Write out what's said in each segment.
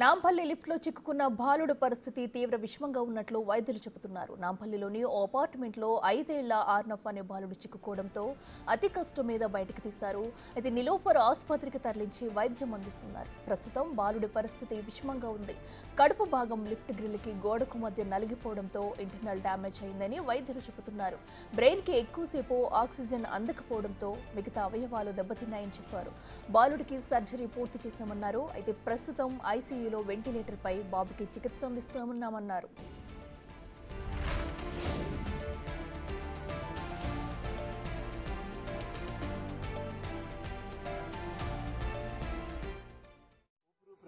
నాంపల్లి లిఫ్ట్లో చిక్కుకున్న బాలుడు పరిస్థితి తీవ్ర విషమంగా ఉన్నట్లు వైద్యులు చెబుతున్నారు. నాంపల్లిలోని ఓ అపార్ట్మెంట్లో 5 ఏళ్ల ఆర్నఫ్ అనే బాలుడు చిక్కుకోవడంతో అతి కష్టం మీద బయటకు తీశారు. అయితే నిలోఫర్ ఆసుపత్రికి తరలించి వైద్యం అందిస్తున్నారు. ప్రస్తుతం బాలుడి పరిస్థితి విషమంగా ఉంది. కడుపు భాగం లిఫ్ట్ గ్రిల్కి గోడకు మధ్య నలిగిపోవడంతో ఇంటర్నల్ డ్యామేజ్ అయిందని వైద్యులు చెబుతున్నారు. బ్రెయిన్కి ఎక్కువసేపు ఆక్సిజన్ అందకపోవడంతో మిగతా అవయవాలు దెబ్బతిన్నాయని చెప్పారు. బాలుడికి సర్జరీ పూర్తి చేశామన్నారు. అయితే ప్రస్తుతం ఐసీయూలో వెంటిలేటర్ పై బాబుకి చికిత్స అందిస్తున్నామన్నారు.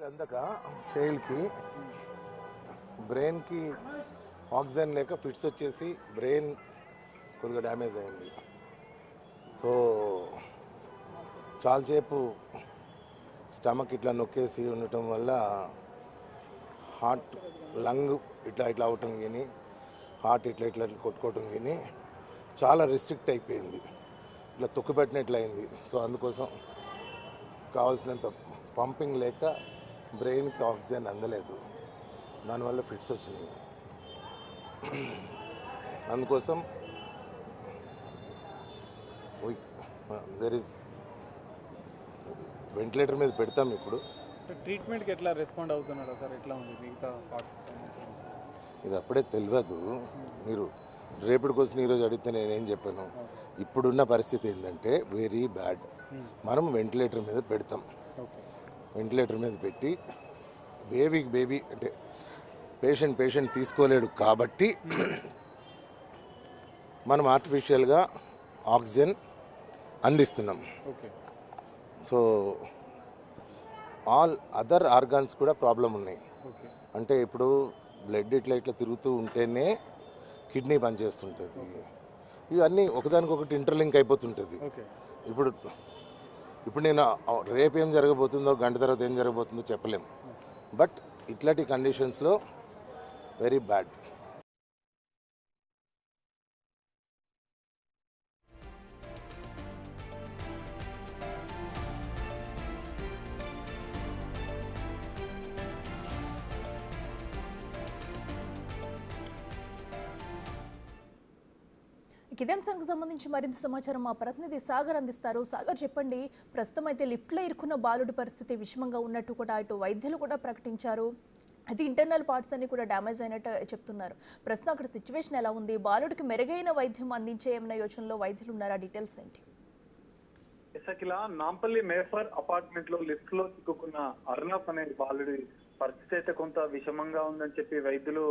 అందక చైల్డ్కి బ్రెయిన్కి ఆక్సిజన్ లేక ఫిట్స్ వచ్చేసి బ్రెయిన్ కొద్దిగా డ్యామేజ్ అయింది. సో చాలాసేపు స్టమక్ ఇట్లా నొక్కేసి ఉండటం వల్ల హార్ట్ లంగ్ ఇట్లా అవటం కానీ హార్ట్ ఇట్లా కొట్టుకోవటం కానీ చాలా రిస్ట్రిక్ట్ అయిపోయింది, ఇట్లా తొక్కుపెట్టినట్లు అయింది. సో అందుకోసం కావాల్సినంత పంపింగ్ లేక బ్రెయిన్కి ఆక్సిజన్ అందలేదు, దానివల్ల ఫిట్స్ వచ్చినాయి. అందుకోసం దెర్ ఇస్ వెంటిలేటర్ మీద పెడతాం. ఇప్పుడు ట్రీట్మెంట్కి ఎట్లా రెస్పాండ్ అవుతున్నాడు సార్? ఎట్లా ఉంది మిగతా పార్ట్స్? ఇది అప్పుడే తెలియదు. మీరు రేపటికి వచ్చిన ఈరోజు అడిగితే నేనేం చెప్పాను, ఇప్పుడున్న పరిస్థితి ఏంటంటే వెరీ బ్యాడ్. మనం వెంటిలేటర్ మీద పెడతాం. వెంటిలేటర్ మీద పెట్టి బేబీ అంటే పేషెంట్ తీసుకోలేడు కాబట్టి మనం ఆర్టిఫిషియల్గా ఆక్సిజన్ అందిస్తున్నాం. సో ఆల్ అదర్ ఆర్గాన్స్ కూడా ప్రాబ్లం ఉన్నాయి. అంటే ఇప్పుడు బ్లడ్ ఇట్లా తిరుగుతూ ఉంటేనే కిడ్నీ పనిచేస్తుంటుంది. ఇవన్నీ ఒకదానికొకటి ఇంటర్లింక్ అయిపోతుంటుంది. ఇప్పుడు నేను రేపు ఏం జరగబోతుందో, గంట తర్వాత ఏం జరగబోతుందో చెప్పలేము. బట్ ఇట్లాంటి కండిషన్స్లో వెరీ బ్యాడ్. ఇదే అంశానికి సంబంధించి మరింత సమాచారం మా ప్రతినిధి సాగర్ అందిస్తారు. సాగర్, చెప్పండి, ప్రస్తుతం అయితే లిఫ్ట్లో ఇరుక్కున్న బాలుడి పరిస్థితి విషమంగా ఉన్నట్టు కూడా ఇటు వైద్యులు కూడా ప్రకటించారు. అది ఇంటర్నల్ పార్ట్స్ అన్ని కూడా డ్యామేజ్ అయినట్టు చెప్తున్నారు. ప్రస్తుతం అక్కడ సిచ్యువేషన్ ఎలా ఉంది? బాలుడికి మెరుగైన వైద్యం అందించే ఏమైనా యోచనలో వైద్యులు ఉన్నారా? డీటెయిల్స్ ఏంటి? నాంపల్లి మేఫర్ అపార్ట్మెంట్ లో లిఫ్ట్ లో చిక్కుకున్న అర్నఫ్ అనే బాలుడి పరిస్థితి అయితే కొంత విషమంగా ఉందని చెప్పి వైద్యులు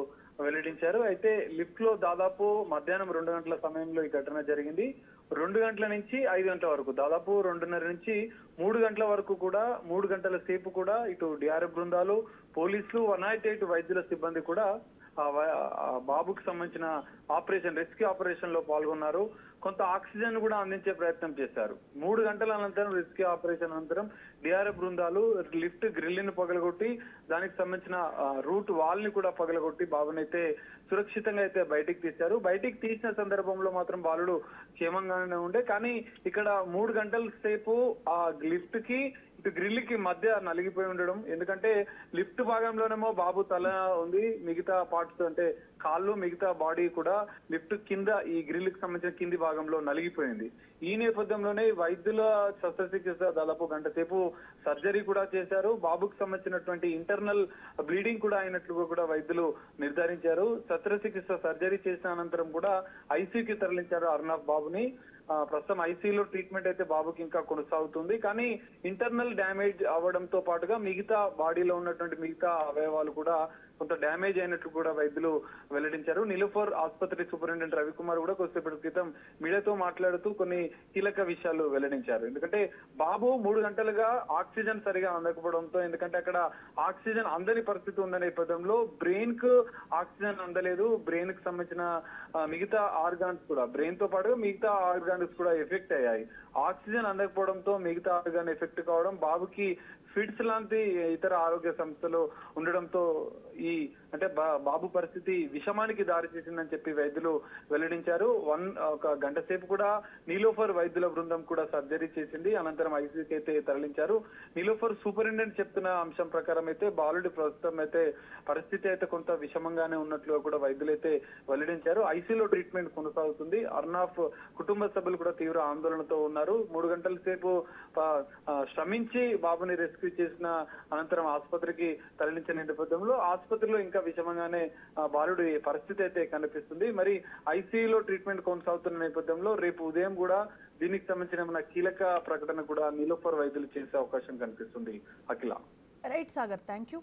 వెల్లడించారు. అయితే లిఫ్ట్ లో దాదాపు మధ్యాహ్నం 2 గంటల సమయంలో ఈ ఘటన జరిగింది. 2 గంటల నుంచి 5 గంటల వరకు, దాదాపు 2:30 నుంచి 3 గంటల వరకు కూడా, 3 గంటల సేపు కూడా ఇటు డిఆర్ఎఫ్ బృందాలు, పోలీసులు, 198 వైద్యుల సిబ్బంది కూడా బాబుకి సంబంధించిన ఆపరేషన్, రెస్క్యూ ఆపరేషన్ లో పాల్గొన్నారు. కొంత ఆక్సిజన్ కూడా అందించే ప్రయత్నం చేశారు. 3 గంటల అనంతరం రెస్క్యూ ఆపరేషన్ అనంతరం డిఆర్ఎఫ్ బృందాలు లిఫ్ట్ గ్రిల్ ని పగలగొట్టి దానికి సంబంధించిన రూట్ వాల్ ని కూడా పగలగొట్టి బాబునైతే సురక్షితంగా అయితే బయటికి తీశారు. బయటికి తీసిన సందర్భంలో మాత్రం బాలుడు క్షేమంగానే ఉండే, కానీ ఇక్కడ 3 గంటల సేపు ఆ లిఫ్ట్ కి గ్రిల్ కి మధ్య నలిగిపోయి ఉండడం. ఎందుకంటే లిఫ్ట్ భాగంలోనేమో బాబు తల ఉంది, మిగతా పార్ట్స్ అంటే కాళ్ళు, మిగతా బాడీ కూడా లిఫ్ట్ కింద ఈ గ్రిల్ కి సంబంధించిన కింది భాగంలో నలిగిపోయింది. ఈ నేపథ్యంలోనే వైద్యుల శస్త్రచికిత్స దాదాపు గంట సేపు సర్జరీ కూడా చేశారు. బాబుకు సంబంధించినటువంటి ఇంటర్నల్ బ్లీడింగ్ కూడా అయినట్లుగా కూడా వైద్యులు నిర్ధారించారు. శస్త్రచికిత్స సర్జరీ చేసిన అనంతరం కూడా ఐసీయూకి తరలించారు అర్నఫ్ బాబుని. ప్రస్తుతం ఐసీయూలో ట్రీట్మెంట్ అయితే బాబుకి ఇంకా కొనసాగుతుంది. కానీ ఇంటర్నల్ డ్యామేజ్ అవ్వడంతో పాటుగా మిగతా బాడీలో ఉన్నటువంటి మిగతా అవయవాలు కూడా కొంత డ్యామేజ్ అయినట్లు కూడా వైద్యులు వెల్లడించారు. నిలోఫర్ ఆసుపత్రి సూపరింటెండెంట్ రవికుమార్ కూడా కొద్దిసేపటి క్రితం మీడియాతో మాట్లాడుతూ కొన్ని కీలక విషయాలు వెల్లడించారు. ఎందుకంటే బాబు 3 గంటలుగా ఆక్సిజన్ సరిగా అందకపోవడంతో, ఎందుకంటే అక్కడ ఆక్సిజన్ అందని పరిస్థితి ఉన్న నేపథ్యంలో బ్రెయిన్ కు ఆక్సిజన్ అందలేదు. బ్రెయిన్ కు సంబంధించిన మిగతా ఆర్గాన్స్ కూడా, బ్రెయిన్ తో పాటుగా మిగతా ఆర్గాన్స్ కూడా ఎఫెక్ట్ అయ్యాయి. ఆక్సిజన్ అందకపోవడంతో మిగతా ఆర్గాన్ ఎఫెక్ట్ కావడం, బాబుకి ఫిట్స్ లాంటి ఇతర ఆరోగ్య సంస్థలు ఉండడంతో ఈ అంటే బాబు పరిస్థితి విషమానికి దారి తీసిందని చెప్పి వైద్యులు వెల్లడించారు. ఒక గంట సేపు కూడా నీలోఫర్ వైద్యుల బృందం కూడా సర్జరీ చేసింది. అనంతరం ఐసీయూకి అయితే తరలించారు. నీలోఫర్ సూపరింటెండెంట్ చెప్తున్న అంశం ప్రకారం అయితే బాలుడి ప్రస్తుతం అయితే పరిస్థితి అయితే కొంత విషమంగానే ఉన్నట్లుగా కూడా వైద్యులైతే వెల్లడించారు. ఐసీయూలో ట్రీట్మెంట్ కొనసాగుతుంది. అర్నాఫ్ కుటుంబ సభ్యులు కూడా తీవ్ర ఆందోళనతో ఉన్నారు. 3 గంటల సేపు శ్రమించి బాబుని రెస్క్యూ చేసిన అనంతరం ఆసుపత్రికి తరలించిన నేపథ్యంలో ఆసుపత్రిలో ఇంకా విషమంగానే బాలుడి పరిస్థితి అయితే కనిపిస్తుంది. మరి ఐసీయూలో ట్రీట్మెంట్ కొనసాగుతున్న నేపథ్యంలో రేపు ఉదయం కూడా దీనికి సంబంధించిన కీలక ప్రకటన కూడా నీలోఫర్ వైద్యులు చేసే అవకాశం కనిపిస్తుంది. Akhila. Right Sagar, thank you.